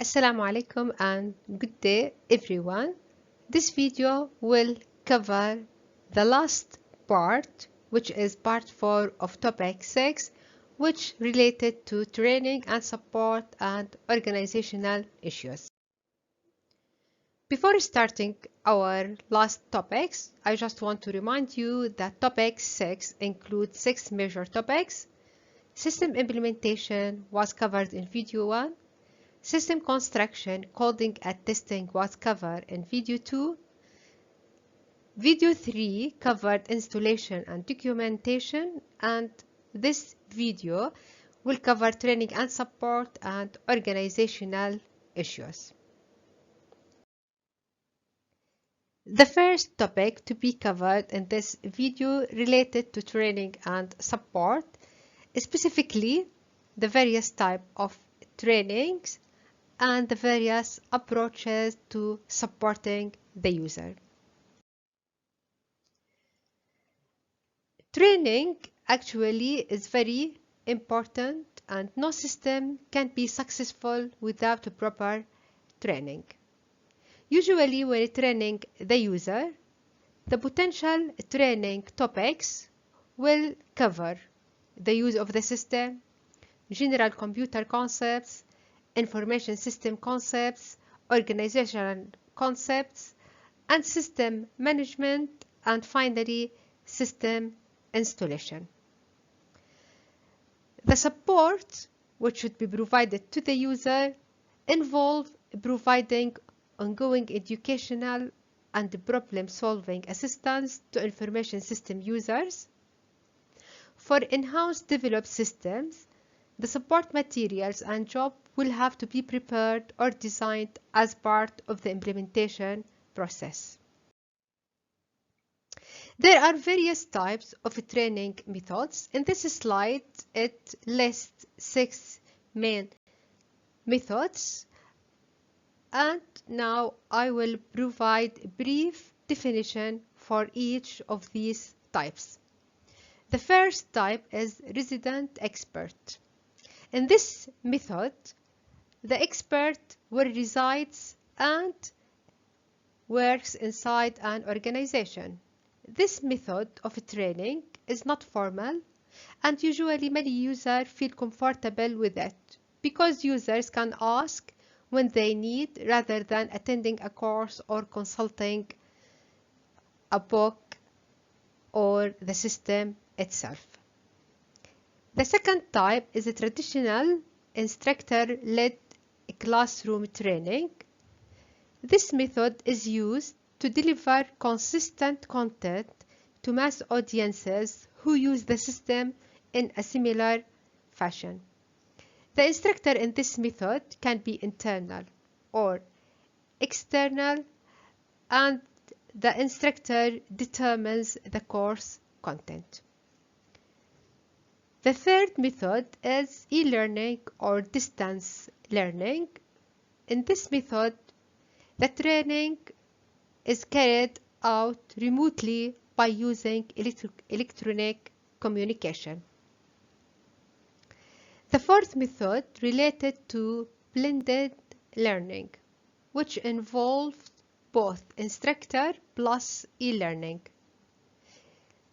Assalamu alaikum and good day everyone. This video will cover the last part, which is part 4 of topic 6, which related to training and support and organizational issues. Before starting our last topics, I just want to remind you that topic 6 includes 6 major topics. System implementation was covered in video 1. System construction, coding and testing was covered in video 2. Video 3 covered installation and documentation, and this video will cover training and support and organizational issues. The first topic to be covered in this video related to training and support, specifically the various types of trainings and the various approaches to supporting the user. Training actually is very important, and no system can be successful without proper training. Usually when training the user, the potential training topics will cover the use of the system, general computer concepts, information system concepts, organizational concepts, and system management, and finally system installation. The support which should be provided to the user involve providing ongoing educational and problem-solving assistance to information system users. For in-house developed systems, the support materials and job will have to be prepared or designed as part of the implementation process. There are various types of training methods. In this slide, it lists 6 main methods, and now I will provide a brief definition for each of these types. The first type is resident expert. In this method, the expert will resides and works inside an organization. This method of training is not formal, and usually many users feel comfortable with it because users can ask when they need rather than attending a course or consulting a book or the system itself. The second type is a traditional instructor-led classroom training. This method is used to deliver consistent content to mass audiences who use the system in a similar fashion. The instructor in this method can be internal or external, and the instructor determines the course content. The third method is e-learning or distance learning. In this method, the training is carried out remotely by using electronic communication. The fourth method related to blended learning, which involves both instructor plus e-learning.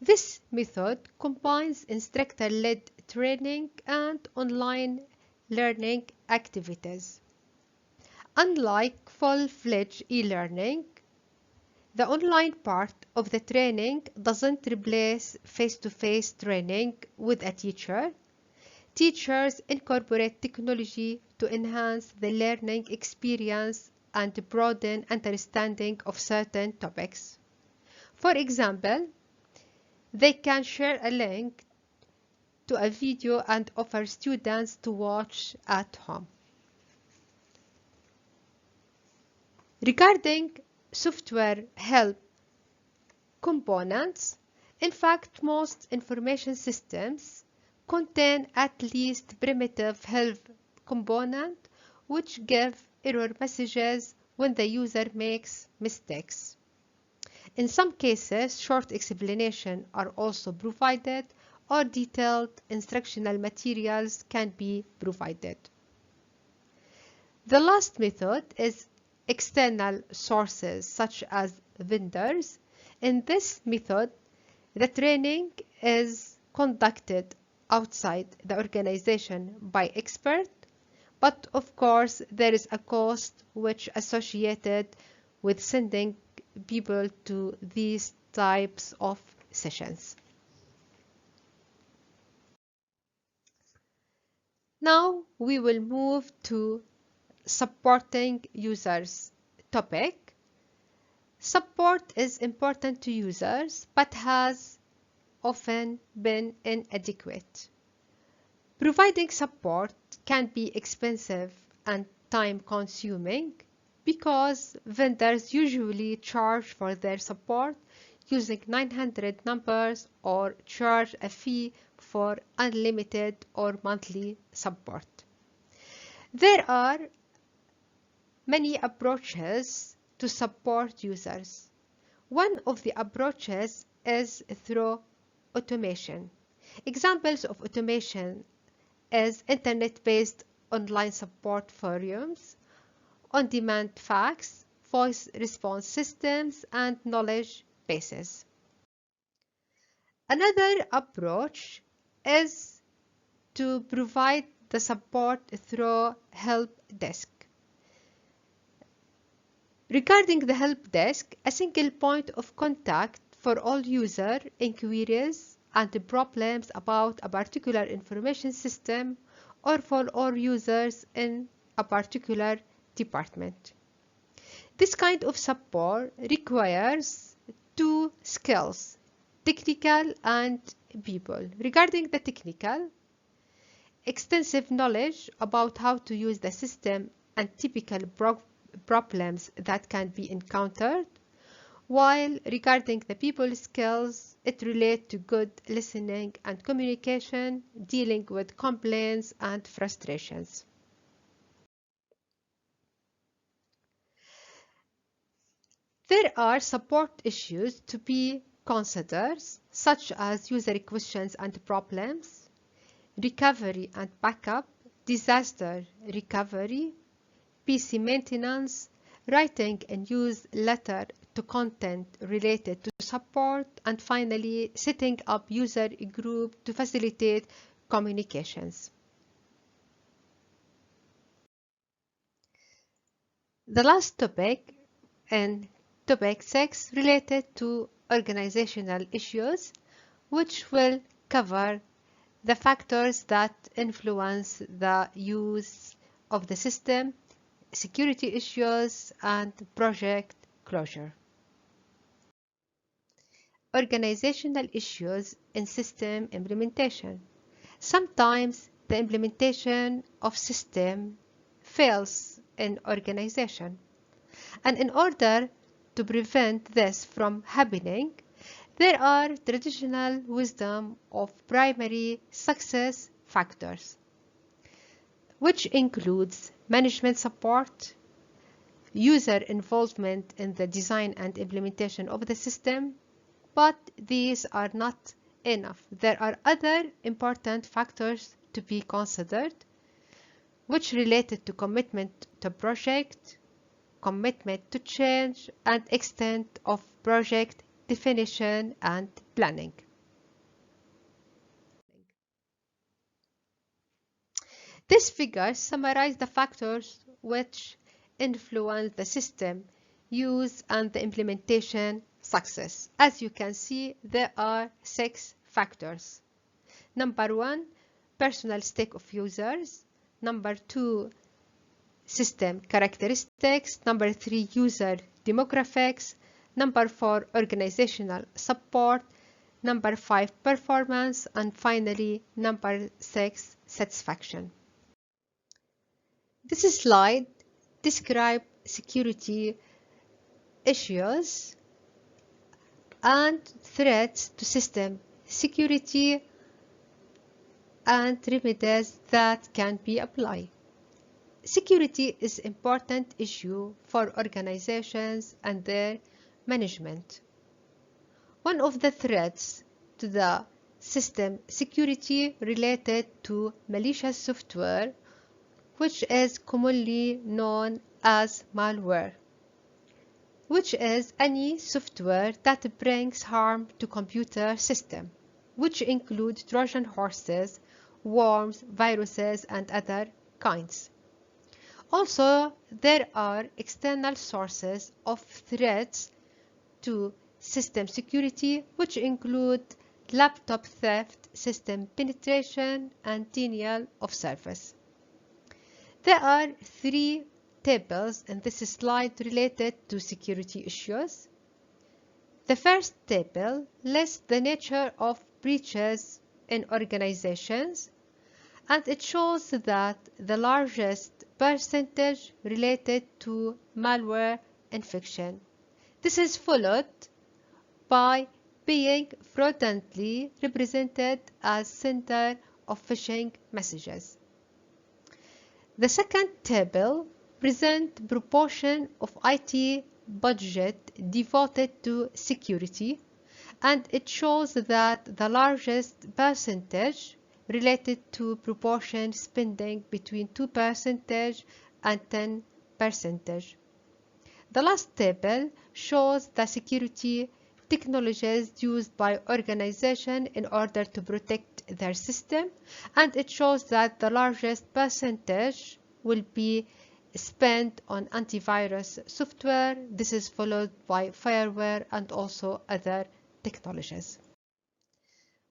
This method combines instructor-led training and online learning activities. Unlike full-fledged e-learning, the online part of the training doesn't replace face-to-face training with a teacher. Teachers incorporate technology to enhance the learning experience and broaden understanding of certain topics. For example, they can share a link to a video and offer students to watch at home. Regarding software help components, in fact, most information systems contain at least primitive help component which give error messages when the user makes mistakes. In some cases, short explanations are also provided, or detailed instructional materials can be provided. The last method is external sources such as vendors. In this method, the training is conducted outside the organization by experts, but of course there is a cost which associated with sending people to these types of sessions. Now we will move to supporting users topic. Support is important to users but has often been inadequate. Providing support can be expensive and time-consuming because vendors usually charge for their support using 900 numbers or charge a fee for unlimited or monthly support. There are many approaches to support users. One of the approaches is through automation. Examples of automation is internet-based online support forums, on-demand fax, voice response systems, and knowledge bases. Another approach is to provide the support through HELPDESK. Regarding the HELPDESK, a single point of contact for all user inquiries and problems about a particular information system or for all users in a particular department. This kind of support requires two skills, technical and people. Regarding the technical, extensive knowledge about how to use the system and typical problems that can be encountered, while regarding the people skills, it relates to good listening and communication, dealing with complaints and frustrations. There are support issues to be considered, such as user questions and problems, recovery and backup, disaster recovery, PC maintenance, writing and use letter to content related to support, and finally setting up user group to facilitate communications. The last topic in topic 6 related to organizational issues, which will cover the factors that influence the use of the system, security issues, and project closure. Organizational issues in system implementation. Sometimes the implementation of system fails in organization. And in order to prevent this from happening, there are traditional wisdom of primary success factors, which includes management support, user involvement in the design and implementation of the system, but these are not enough. There are other important factors to be considered, which related to commitment to project, commitment to change, and extent of project definition and planning. This figure summarizes the factors which influence the system use and the implementation success. As you can see, there are 6 factors. Number 1, personal stake of users. Number 2, system characteristics. Number 3, user demographics. Number 4, organizational support. Number 5, performance. And finally, number 6, satisfaction. This slide describes security issues and threats to system security and remedies that can be applied. Security is an important issue for organizations and their management. One of the threats to the system security related to malicious software which is commonly known as malware, which is any software that brings harm to computer system, which include Trojan horses, worms, viruses, and other kinds. Also, there are external sources of threats to system security, which include laptop theft, system penetration, and denial of service. There are 3 tables in this slide related to security issues. The first table lists the nature of breaches in organizations, and it shows that the largest percentage related to malware infection. This is followed by being fraudulently represented as sender of phishing messages. The second table presents proportion of IT budget devoted to security, and it shows that the largest percentage related to proportion spending between 2% and 10%. The last table shows the security technologies used by organizations in order to protect their system, and it shows that the largest percentage will be spent on antivirus software. This is followed by fireware and also other technologies.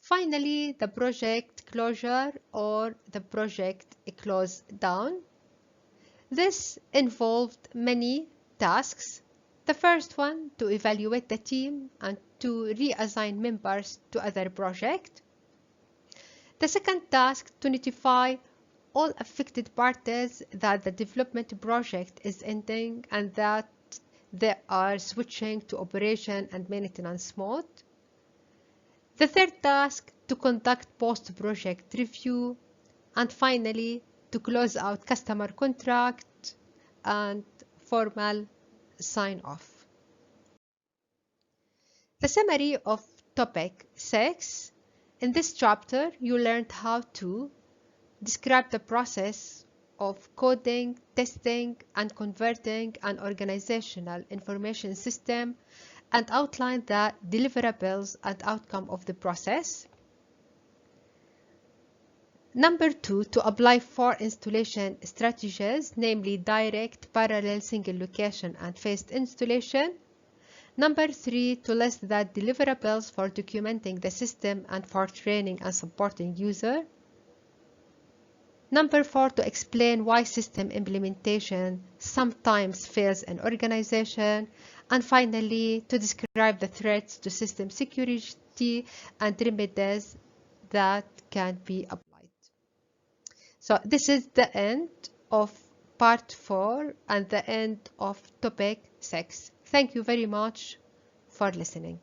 Finally, the project closure or the project close down. This involved many tasks. The first one, to evaluate the team and to reassign members to other projects. The second task, to notify all affected parties that the development project is ending and that they are switching to operation and maintenance mode. The third task, to conduct post-project review, and finally to close out customer contract and formal sign-off. The summary of topic 6. In this chapter, you learned how to describe the process of coding, testing, and converting an organizational information system and outline the deliverables and outcome of the process. Number 2, to apply 4 installation strategies, namely direct, parallel, single location, and phased installation. Number 3, to list the deliverables for documenting the system and for training and supporting user. Number 4, to explain why system implementation sometimes fails in organization. And finally, to describe the threats to system security and remedies that can be applied. So this is the end of part 4 and the end of topic 6. Thank you very much for listening.